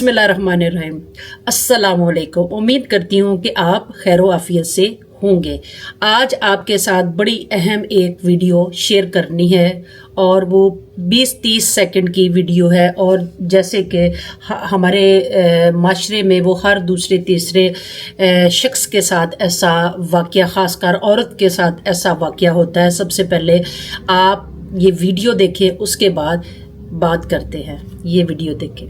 बिस्मिल्लाहिर्रहमानिर्रहीम। अस्सलाम वालेकुम। उम्मीद करती हूँ कि आप खैर आफियत से होंगे। आज आपके साथ बड़ी अहम एक वीडियो शेयर करनी है और वो 20-30 सेकंड की वीडियो है। और जैसे कि हमारे माशरे में वो हर दूसरे तीसरे शख्स के साथ ऐसा वाक़या, ख़ासकर औरत के साथ ऐसा वाक़या होता है। सबसे पहले आप ये वीडियो देखें, उसके बाद बात करते हैं। ये वीडियो देखें।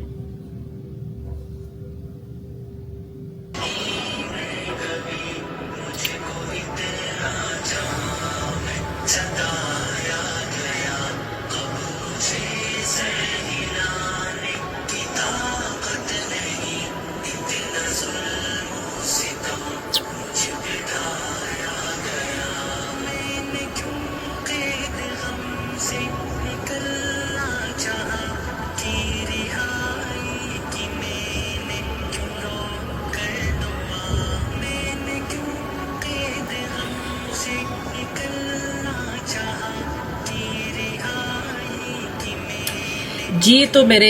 जी, तो मेरे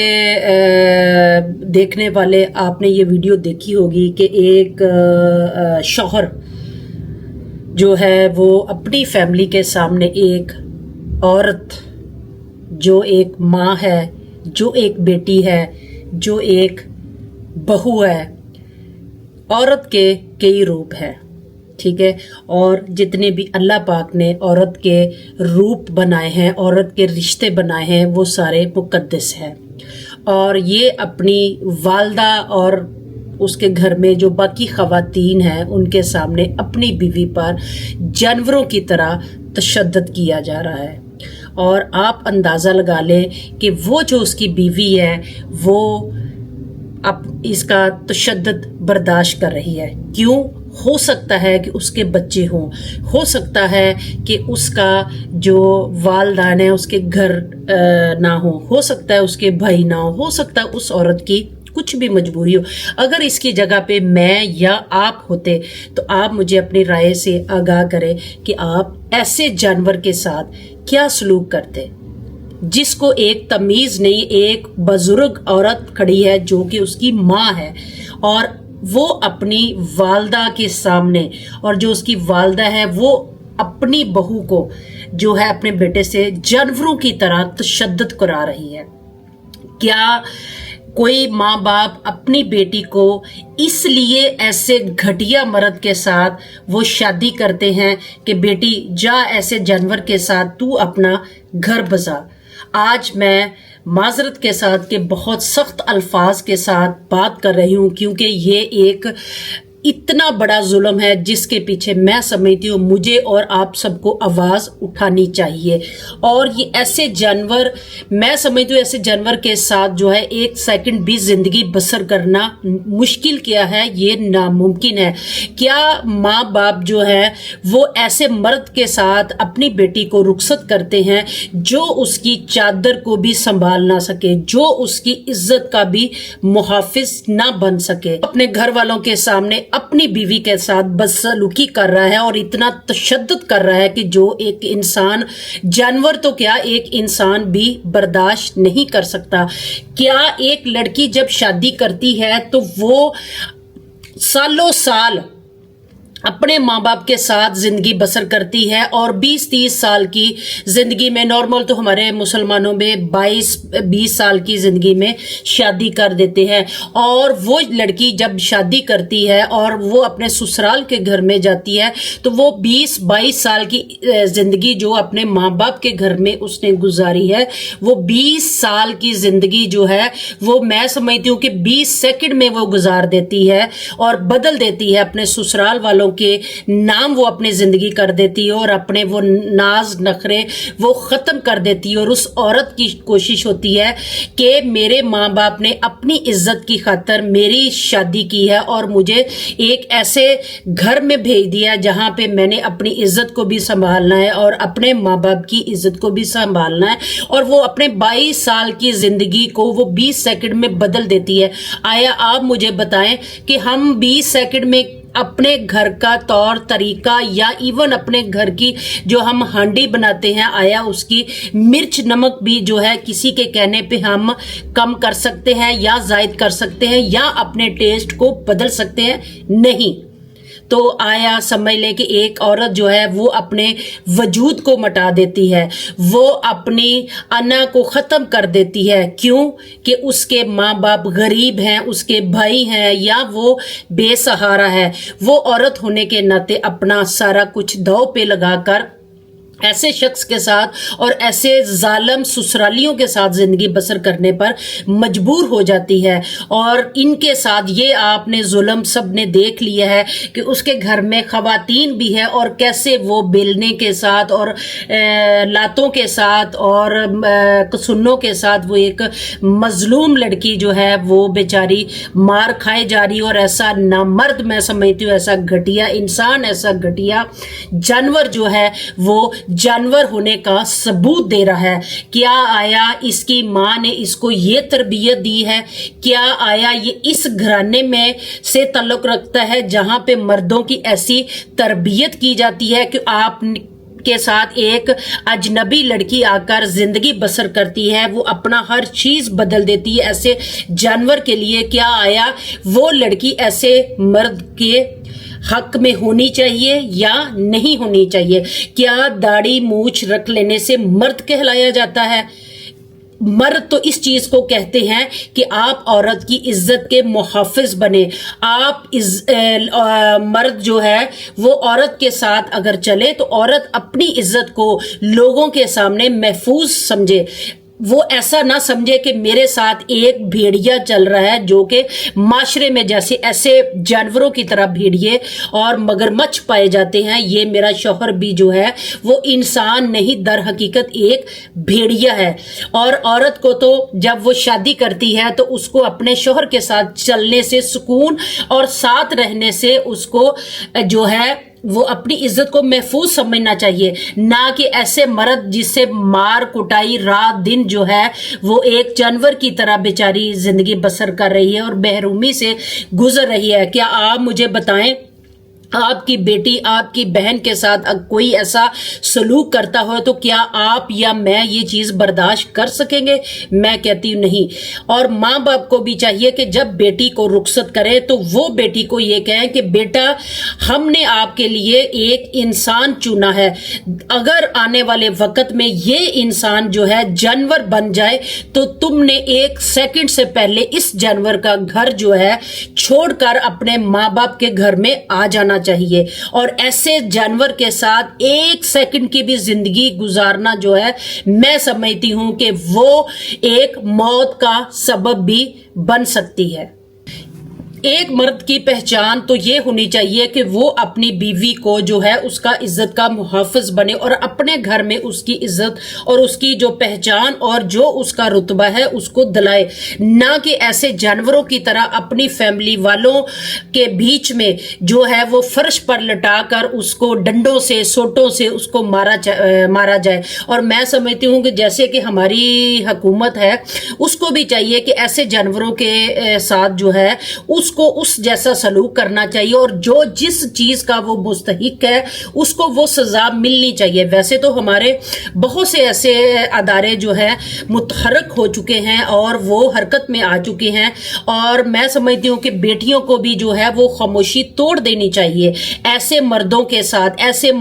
देखने वाले, आपने ये वीडियो देखी होगी कि एक शौहर जो है वो अपनी फैमिली के सामने एक औरत, जो एक माँ है, जो एक बेटी है, जो एक बहू है, औरत के कई रूप हैं, ठीक है। और जितने भी अल्लाह पाक ने औरत के रूप बनाए हैं, औरत के रिश्ते बनाए हैं, वो सारे मुक़द्दस हैं। और ये अपनी वालदा और उसके घर में जो बाकी ख़वातीन हैं उनके सामने अपनी बीवी पर जानवरों की तरह तशद्दुद किया जा रहा है। और आप अंदाज़ा लगा लें कि वो जो उसकी बीवी है वो अब इसका तशद्दुद बर्दाश्त कर रही है। क्यों? हो सकता है कि उसके बच्चे हों, हो सकता है कि उसका जो वालिदैन है उसके घर ना हो सकता है उसके भाई ना हो सकता है उस औरत की कुछ भी मजबूरी हो। अगर इसकी जगह पे मैं या आप होते तो आप मुझे अपनी राय से आगाह करें कि आप ऐसे जानवर के साथ क्या सलूक करते, जिसको एक तमीज़ नहीं, एक बुजुर्ग औरत खड़ी है जो कि उसकी माँ है और वो अपनी वालदा के सामने, और जो उसकी वालदा है वो अपनी बहू को जो है अपने बेटे से जानवरों की तरह तशद्दुद करा रही है। क्या कोई माँ बाप अपनी बेटी को इसलिए ऐसे घटिया मर्द के साथ वो शादी करते हैं कि बेटी जा ऐसे जानवर के साथ तू अपना घर बसा? आज मैं माजरत के साथ के बहुत सख्त अल्फाज के साथ बात कर रही हूँ, क्योंकि ये एक इतना बड़ा जुल्म है जिसके पीछे मैं समझती हूँ मुझे और आप सबको आवाज़ उठानी चाहिए। और ये ऐसे जानवर, मैं समझती हूँ ऐसे जानवर के साथ जो है एक सेकंड भी ज़िंदगी बसर करना मुश्किल क्या है, ये नामुमकिन है। क्या माँ बाप जो है वो ऐसे मर्द के साथ अपनी बेटी को रुखसत करते हैं जो उसकी चादर को भी संभाल ना सके, जो उसकी इज्जत का भी मुहाफिज ना बन सके, अपने घर वालों के सामने अपनी बीवी के साथ बदसलूकी कर रहा है और इतना तशद्दुद कर रहा है कि जो एक इंसान, जानवर तो क्या एक इंसान भी बर्दाश्त नहीं कर सकता। क्या एक लड़की जब शादी करती है तो वो सालों साल अपने माँ बाप के साथ ज़िंदगी बसर करती है और 20-30 साल की ज़िंदगी में, नॉर्मल तो हमारे मुसलमानों में 22-20 साल की ज़िंदगी में शादी कर देते हैं। और वो लड़की जब शादी करती है और वो अपने ससुराल के घर में जाती है तो वो 20-22 साल की ज़िंदगी जो अपने माँ बाप के घर में उसने गुजारी है, वो 20 साल की ज़िंदगी जो है वो मैं समझती हूँ कि 20 सेकंड में वो गुजार देती है और बदल देती है। अपने ससुराल वालों के नाम वो अपनी जिंदगी कर देती है और अपने वो नाज नखरे वो खत्म कर देती है। और उस औरत की कोशिश होती है कि मेरे माँ बाप ने अपनी इज्जत की खातिर मेरी शादी की है और मुझे एक ऐसे घर में भेज दिया जहाँ पे मैंने अपनी इज्जत को भी संभालना है और अपने माँ बाप की इज्जत को भी संभालना है। और वो अपने 22 साल की जिंदगी को वो 20 सेकंड में बदल देती है। आया आप मुझे बताएं कि हम 20 सेकंड में अपने घर का तौर तरीका या इवन अपने घर की जो हम हांडी बनाते हैं आया उसकी मिर्च नमक भी जो है किसी के कहने पे हम कम कर सकते हैं या जायद कर सकते हैं या अपने टेस्ट को बदल सकते हैं? नहीं। तो आया समझ लें कि एक औरत जो है वो अपने वजूद को मिटा देती है, वो अपनी अना को ख़त्म कर देती है। क्यों? कि उसके माँ बाप गरीब हैं, उसके भाई हैं या वो बेसहारा है। वो औरत होने के नाते अपना सारा कुछ दांव पे लगाकर ऐसे शख्स के साथ और ऐसे जालिम ससुरालियों के साथ जिंदगी बसर करने पर मजबूर हो जाती है। और इनके साथ ये आपने जुल्म सब ने देख लिया है कि उसके घर में खवातीन भी है और कैसे वो बेलने के साथ और लातों के साथ और कसुन्नों के साथ वो एक मजलूम लड़की जो है वो बेचारी मार खाए जा रही। और ऐसा नामर्द, मैं समझती हूँ ऐसा घटिया इंसान, ऐसा घटिया जानवर जो है वो जानवर होने का सबूत दे रहा है। क्या आया इसकी माँ ने इसको ये तरबियत दी है? क्या आया ये इस घराने में से ताल्लुक रखता है जहां पे मर्दों की ऐसी तरबियत की जाती है कि आप के साथ एक अजनबी लड़की आकर जिंदगी बसर करती है, वो अपना हर चीज बदल देती है ऐसे जानवर के लिए? क्या आया वो लड़की ऐसे मर्द के हक में होनी चाहिए या नहीं होनी चाहिए? क्या दाढ़ी मूछ रख लेने से मर्द कहलाया जाता है? मर्द तो इस चीज को कहते हैं कि आप औरत की इज्जत के मुहाफिज बने। आप मर्द जो है वो औरत के साथ अगर चले तो औरत अपनी इज्जत को लोगों के सामने महफूज समझे। वो ऐसा ना समझे कि मेरे साथ एक भेड़िया चल रहा है जो कि माशरे में जैसे ऐसे जानवरों की तरह भेड़िए और मगरमच्छ पाए जाते हैं। ये मेरा शौहर भी जो है वो इंसान नहीं, दर हकीकत एक भेड़िया है। और औरत को तो जब वो शादी करती है तो उसको अपने शौहर के साथ चलने से सुकून और साथ रहने से उसको जो है वो अपनी इज्जत को महफूज समझना चाहिए, ना कि ऐसे मर्द जिससे मार कुटाई रात दिन जो है वो एक जानवर की तरह बेचारी जिंदगी बसर कर रही है और महरूमी से गुजर रही है। क्या आप मुझे बताएं, आपकी बेटी आपकी बहन के साथ कोई ऐसा सलूक करता हो तो क्या आप या मैं ये चीज बर्दाश्त कर सकेंगे? मैं कहती हूँ नहीं। और माँ बाप को भी चाहिए कि जब बेटी को रुखसत करे तो वो बेटी को ये कहें कि बेटा हमने आपके लिए एक इंसान चुना है, अगर आने वाले वक्त में ये इंसान जो है जानवर बन जाए तो तुमने एक सेकंड से पहले इस जानवर का घर जो है छोड़कर अपने माँ बाप के घर में आ जाना चाहिए। और ऐसे जानवर के साथ एक सेकंड की भी जिंदगी गुजारना जो है मैं समझती हूं कि वो एक मौत का सबब भी बन सकती है। एक मर्द की पहचान तो ये होनी चाहिए कि वो अपनी बीवी को जो है उसका इज्जत का मुहाफिज बने और अपने घर में उसकी इज्जत और उसकी जो पहचान और जो उसका रुतबा है उसको दिलाए, ना कि ऐसे जानवरों की तरह अपनी फैमिली वालों के बीच में जो है वो फर्श पर लटाकर उसको डंडों से सोटों से उसको मारा जाए। और मैं समझती हूँ कि जैसे कि हमारी हुकूमत है उसको भी चाहिए कि ऐसे जानवरों के साथ जो है उसको उस जैसा सलूक करना चाहिए और जो जिस चीज का वो मुस्तहिक है उसको वो सजा मिलनी चाहिए। वैसे तो हमारे बहुत से ऐसे अदारे जो है मुतहरक हो चुके हैं और वो हरकत में आ चुके हैं और मैं समझती हूँ कि बेटियों को भी जो है वो खामोशी तोड़ देनी चाहिए ऐसे मर्दों के साथ, ऐसे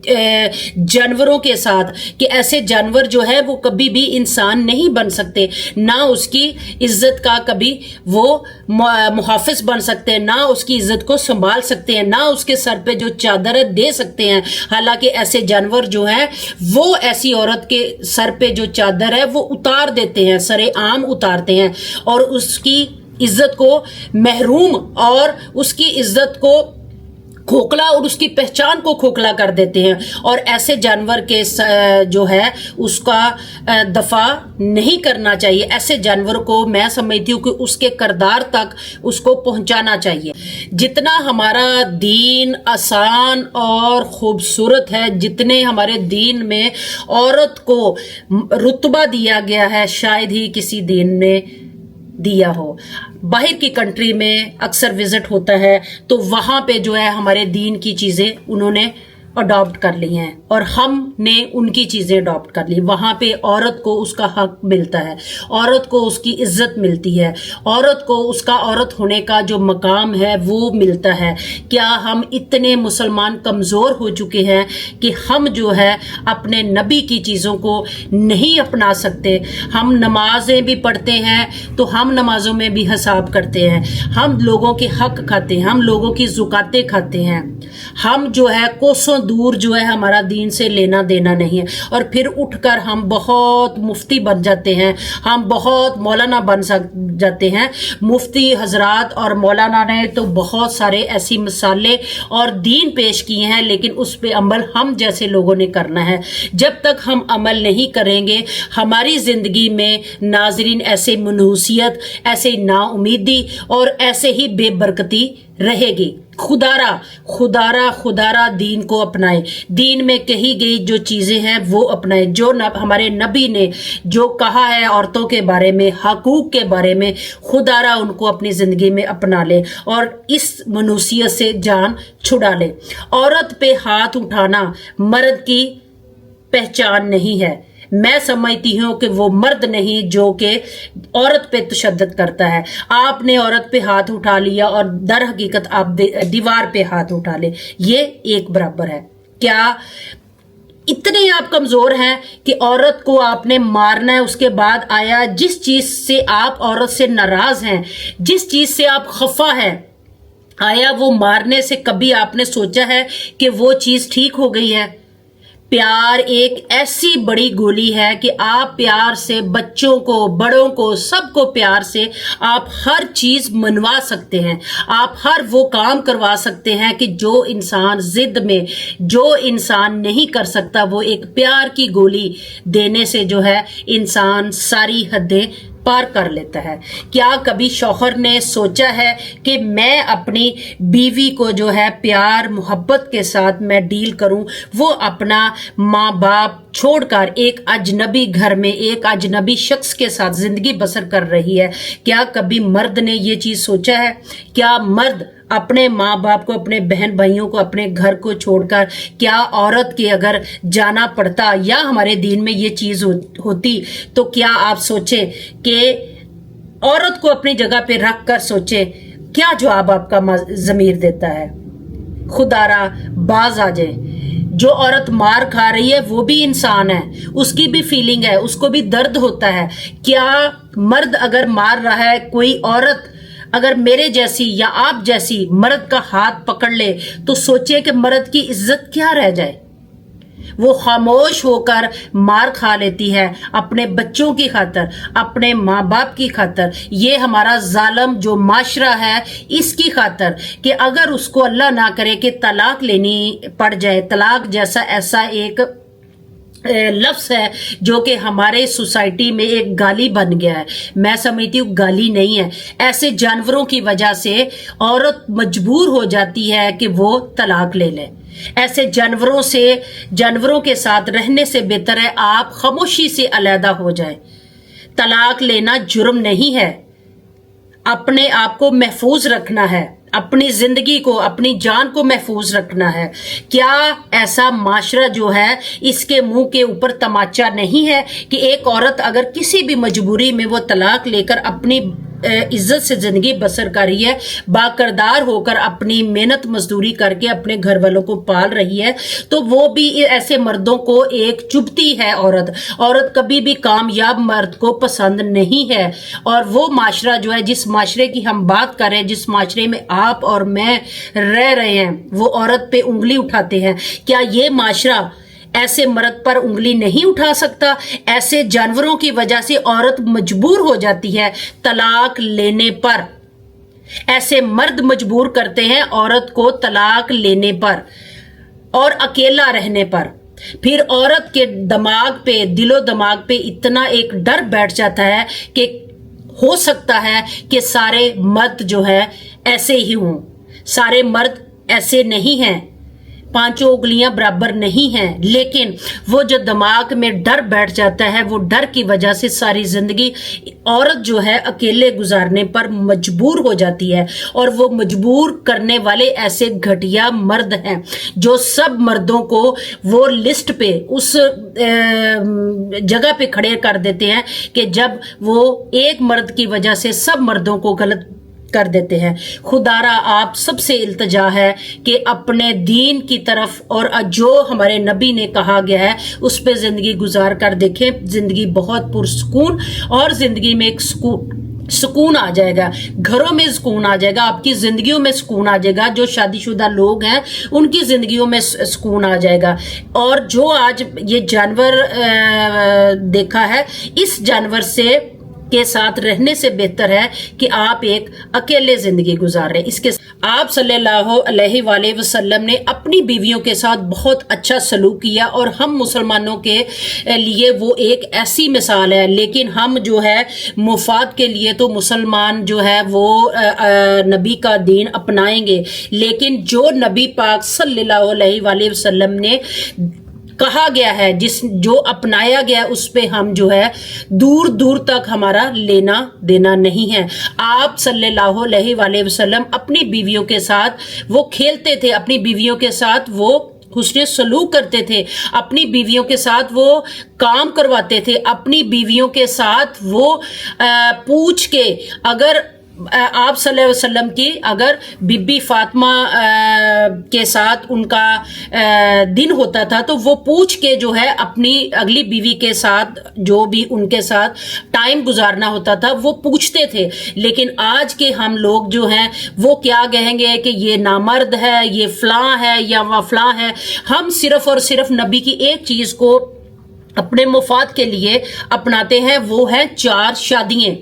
जानवरों के साथ, कि ऐसे जानवर जो है वो कभी भी इंसान नहीं बन सकते, ना उसकी इज्जत का कभी वो मुहाफिज बन सकते हैं, ना उसकी इज्जत को संभाल सकते हैं, ना उसके सर पे जो चादर है दे सकते हैं। हालांकि ऐसे जानवर जो है वो ऐसी औरत के सर पे जो चादर है वो उतार देते हैं, सरे आम उतारते हैं और उसकी इज्जत को महरूम और उसकी इज्जत को खोखला और उसकी पहचान को खोखला कर देते हैं। और ऐसे जानवर के जो है उसका दफा नहीं करना चाहिए। ऐसे जानवर को मैं समझती हूँ कि उसके किरदार तक उसको पहुंचाना चाहिए। जितना हमारा दीन आसान और खूबसूरत है, जितने हमारे दीन में औरत को रुतबा दिया गया है, शायद ही किसी दीन में दिया हो। बाहर की कंट्री में अक्सर विजिट होता है तो वहाँ पे जो है हमारे दीन की चीज़ें उन्होंने अडॉप्ट कर ली हैं और हमने उनकी चीज़ें अडॉप्ट कर ली। वहाँ पे औरत को उसका हक मिलता है, औरत को उसकी इज्जत मिलती है, औरत को उसका औरत होने का जो मकाम है वो मिलता है। क्या हम इतने मुसलमान कमज़ोर हो चुके हैं कि हम जो है अपने नबी की चीज़ों को नहीं अपना सकते? हम नमाजें भी पढ़ते हैं तो हम नमाजों में भी हिसाब करते हैं, हम लोगों के हक खाते हैं, हम लोगों की ज़ुकातें खाते हैं, हम जो है कोसों दूर जो है हमारा दीन से लेना देना नहीं है, और फिर उठकर हम बहुत मुफ्ती बन जाते हैं, हम बहुत मौलाना बन जाते हैं। मुफ्ती हजरात और मौलाना ने तो बहुत सारे ऐसी मिसालें और दीन पेश किए हैं, लेकिन उस पे अमल हम जैसे लोगों ने करना है। जब तक हम अमल नहीं करेंगे हमारी ज़िंदगी में नाजरीन ऐसे मनहूसियत, ऐसे नाउमीदी और ऐसे ही बेबरकती रहेगी। खुदारा दीन को अपनाए, दीन में कही गई जो चीज़ें हैं वो अपनाए, जो हमारे नबी ने जो कहा है औरतों के बारे में, हकूक के बारे में, खुदारा उनको अपनी ज़िंदगी में अपना ले और इस मनुसियत से जान छुड़ा ले। औरत पे हाथ उठाना मर्द की पहचान नहीं है। मैं समझती हूँ कि वो मर्द नहीं जो कि औरत पे तशद्दुद करता है। आपने औरत पे हाथ उठा लिया और दर हकीकत आप दीवार पे हाथ उठा ले, ये एक बराबर है। क्या इतने आप कमजोर हैं कि औरत को आपने मारना है? उसके बाद आया जिस चीज से आप औरत से नाराज हैं, जिस चीज से आप खफा हैं, आया वो मारने से कभी आपने सोचा है कि वो चीज ठीक हो गई है? प्यार एक ऐसी बड़ी गोली है कि आप प्यार से बच्चों को, बड़ों को, सबको प्यार से आप हर चीज मनवा सकते हैं, आप हर वो काम करवा सकते हैं कि जो इंसान जिद में, जो इंसान नहीं कर सकता, वो एक प्यार की गोली देने से जो है इंसान सारी हदें पार कर लेता है। क्या कभी शौहर ने सोचा है कि मैं अपनी बीवी को जो है प्यार मोहब्बत के साथ मैं डील करूं? वो अपना माँ बाप छोड़कर एक अजनबी घर में एक अजनबी शख्स के साथ जिंदगी बसर कर रही है। क्या कभी मर्द ने ये चीज सोचा है? क्या मर्द अपने माँ बाप को, अपने बहन भाइयों को, अपने घर को छोड़कर, क्या औरत के अगर जाना पड़ता या हमारे दीन में ये चीज होती तो क्या आप सोचे कि औरत को अपनी जगह पे रख कर सोचे? क्या जवाब आपका ज़मीर देता है? खुदारा बाज आ जाए। जो औरत मार खा रही है वो भी इंसान है, उसकी भी फीलिंग है, उसको भी दर्द होता है। क्या मर्द अगर मार रहा है, कोई औरत अगर मेरे जैसी या आप जैसी मर्द का हाथ पकड़ ले तो सोचिए कि मर्द की इज्जत क्या रह जाए। वो खामोश होकर मार खा लेती है अपने बच्चों की खातर, अपने माँ बाप की खातर, ये हमारा जालिम जो माशरा है इसकी खातर, कि अगर उसको अल्लाह ना करे कि तलाक लेनी पड़ जाए। तलाक जैसा ऐसा एक लफ्ज है जो कि हमारे सोसाइटी में एक गाली बन गया है। मैं समझती हूँ गाली नहीं है, ऐसे जानवरों की वजह से औरत मजबूर हो जाती है कि वो तलाक ले ले। ऐसे जानवरों के साथ रहने से बेहतर है आप खामोशी से अलहदा हो जाए। तलाक लेना जुर्म नहीं है, अपने आप को महफूज रखना है, अपनी जिंदगी को, अपनी जान को महफूज रखना है। क्या ऐसा माशरा जो है इसके मुंह के ऊपर तमाचा नहीं है कि एक औरत अगर किसी भी मजबूरी में वो तलाक लेकर अपनी इज्जत से जिंदगी बसर कर रही है, बाकरदार होकर अपनी मेहनत मजदूरी करके अपने घर वालों को पाल रही है, तो वो भी ऐसे मर्दों को एक चुभती है। औरत कभी भी कामयाब मर्द को पसंद नहीं है। और वो माशरा जो है, जिस माशरे की हम बात कर रहे हैं, जिस माशरे में आप और मैं रह रहे हैं, वो औरत पे उंगली उठाते हैं। क्या ये माशरा ऐसे मर्द पर उंगली नहीं उठा सकता? ऐसे जानवरों की वजह से औरत मजबूर हो जाती है तलाक लेने पर। ऐसे मर्द मजबूर करते हैं औरत को तलाक लेने पर और अकेला रहने पर। फिर औरत के दिमाग पे, दिलो दिमाग पे इतना एक डर बैठ जाता है कि हो सकता है कि सारे मर्द जो है ऐसे ही हों। सारे मर्द ऐसे नहीं हैं। पांचों उंगलियां बराबर नहीं हैं, लेकिन वो जो दिमाग में डर बैठ जाता है, वो डर की वजह से सारी जिंदगी औरत जो है अकेले गुजारने पर मजबूर हो जाती है। और वो मजबूर करने वाले ऐसे घटिया मर्द हैं जो सब मर्दों को वो लिस्ट पे उस जगह पे खड़े कर देते हैं कि जब वो एक मर्द की वजह से सब मर्दों को गलत कर देते हैं। खुदारा आप सबसे इल्तजा है कि अपने दीन की तरफ और जो हमारे नबी ने कहा गया है उस पे जिंदगी गुजार कर देखें। जिंदगी बहुत पुरसुकून और जिंदगी में एक सुकून आ जाएगा, घरों में सुकून आ जाएगा, आपकी जिंदगियों में सुकून आ जाएगा। जो शादीशुदा लोग हैं उनकी जिंदगियों में सुकून आ जाएगा। और जो आज ये जानवर देखा है, इस जानवर से के साथ रहने से बेहतर है कि आप एक अकेले जिंदगी गुजार रहे। इसके आप सल्लल्लाहु अलैहि वसल्लम ने अपनी बीवियों के साथ बहुत अच्छा सलूक किया और हम मुसलमानों के लिए वो एक ऐसी मिसाल है। लेकिन हम जो है मुफाद के लिए तो मुसलमान जो है वो नबी का दीन अपनाएंगे, लेकिन जो नबी पाक सल्लल्लाहु अलैहि वसल्लम ने कहा गया है, जो अपनाया गया, उस पे हम जो है दूर दूर तक हमारा लेना देना नहीं है। आप सल्लल्लाहु अलैहि वसल्लम अपनी बीवियों के साथ वो खेलते थे, अपनी बीवियों के साथ वो हुस्न सलूक करते थे, अपनी बीवियों के साथ वो काम करवाते थे, अपनी बीवियों के साथ वो पूछ के, अगर आप सल्लल्लाहु अलैहि वसल्लम की अगर बीबी फातिमा के साथ उनका दिन होता था तो वो पूछ के जो है अपनी अगली बीवी के साथ जो भी उनके साथ टाइम गुजारना होता था वो पूछते थे। लेकिन आज के हम लोग जो हैं वो क्या कहेंगे कि ये नामर्द है, ये फलां है या वह फलां है। हम सिर्फ और सिर्फ नबी की एक चीज को अपने मुफाद के लिए अपनाते हैं, वो है 4 शादियां।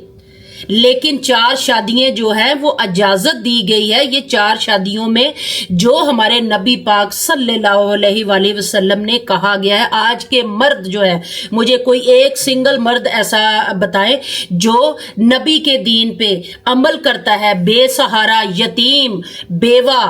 लेकिन 4 शादियां जो है वो इजाजत दी गई है। ये 4 शादियों में जो हमारे नबी पाक सल्लल्लाहु अलैहि वसल्लम ने कहा गया है, आज के मर्द जो है, मुझे कोई एक सिंगल मर्द ऐसा बताए जो नबी के दीन पे अमल करता है। बेसहारा, यतीम, बेवा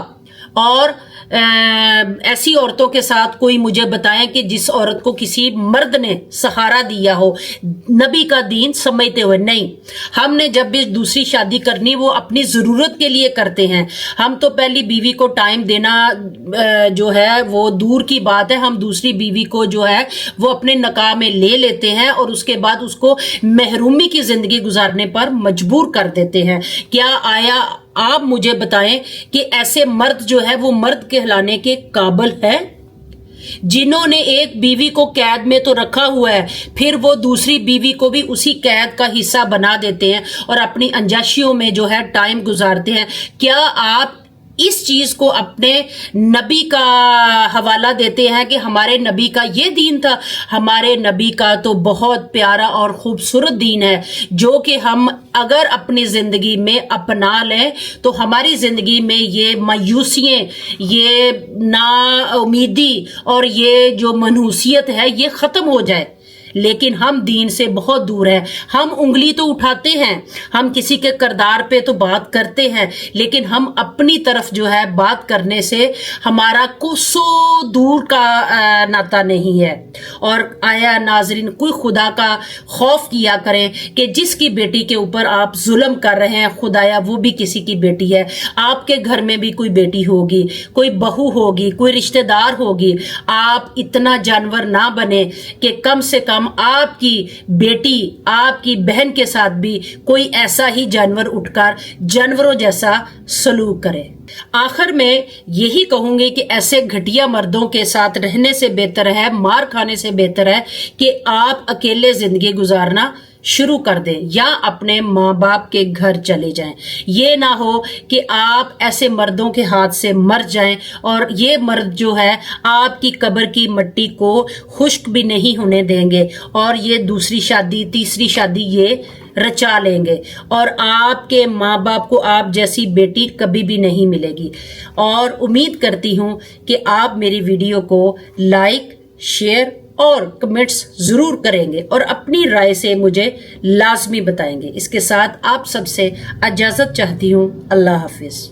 और ऐसी औरतों के साथ कोई मुझे बताएं कि जिस औरत को किसी मर्द ने सहारा दिया हो नबी का दीन समझते हुए। नहीं, हमने जब भी दूसरी शादी करनी वो अपनी जरूरत के लिए करते हैं। हम तो पहली बीवी को टाइम देना जो है वो दूर की बात है, हम दूसरी बीवी को जो है वो अपने नकाह में ले लेते हैं और उसके बाद उसको महरूमी की जिंदगी गुजारने पर मजबूर कर देते हैं। क्या आया आप मुझे बताएं कि ऐसे मर्द जो है वो मर्द कहलाने के काबिल है? जिन्होंने एक बीवी को कैद में तो रखा हुआ है, फिर वो दूसरी बीवी को भी उसी कैद का हिस्सा बना देते हैं और अपनी अंजाशियों में जो है टाइम गुजारते हैं। क्या आप इस चीज को अपने नबी का हवाला देते हैं कि हमारे नबी का ये दीन था? हमारे नबी का तो बहुत प्यारा और खूबसूरत दीन है जो कि हम अगर अपनी जिंदगी में अपना लें तो हमारी जिंदगी में ये मायूसियां, ये नाउमीदी और ये जो मनहूसियत है ये खत्म हो जाए। लेकिन हम दीन से बहुत दूर है। हम उंगली तो उठाते हैं, हम किसी के किरदार पे तो बात करते हैं, लेकिन हम अपनी तरफ जो है बात करने से हमारा कोसों दूर का नाता नहीं है। और आया नाजरीन, कोई खुदा का खौफ किया करें कि जिसकी बेटी के ऊपर आप जुल्म कर रहे हैं, खुदाया वो भी किसी की बेटी है। आपके घर में भी कोई बेटी होगी, कोई बहू होगी, कोई रिश्तेदार होगी। आप इतना जानवर ना बने कि कम से कम आपकी बेटी, आपकी बहन के साथ भी कोई ऐसा ही जानवर उठकर जानवरों जैसा सलूक करे। आखिर में यही कहूंगी कि ऐसे घटिया मर्दों के साथ रहने से बेहतर है, मार खाने से बेहतर है कि आप अकेले जिंदगी गुजारना शुरू कर दें या अपने माँ बाप के घर चले जाएं। ये ना हो कि आप ऐसे मर्दों के हाथ से मर जाएं और ये मर्द जो है आपकी कब्र की मिट्टी को खुश्क भी नहीं होने देंगे और ये दूसरी शादी, तीसरी शादी ये रचा लेंगे और आपके माँ बाप को आप जैसी बेटी कभी भी नहीं मिलेगी। और उम्मीद करती हूँ कि आप मेरी वीडियो को लाइक, शेयर और कमेंट्स जरूर करेंगे और अपनी राय से मुझे लाजमी बताएंगे। इसके साथ आप सबसे इजाजत चाहती हूँ। अल्लाह हाफिज।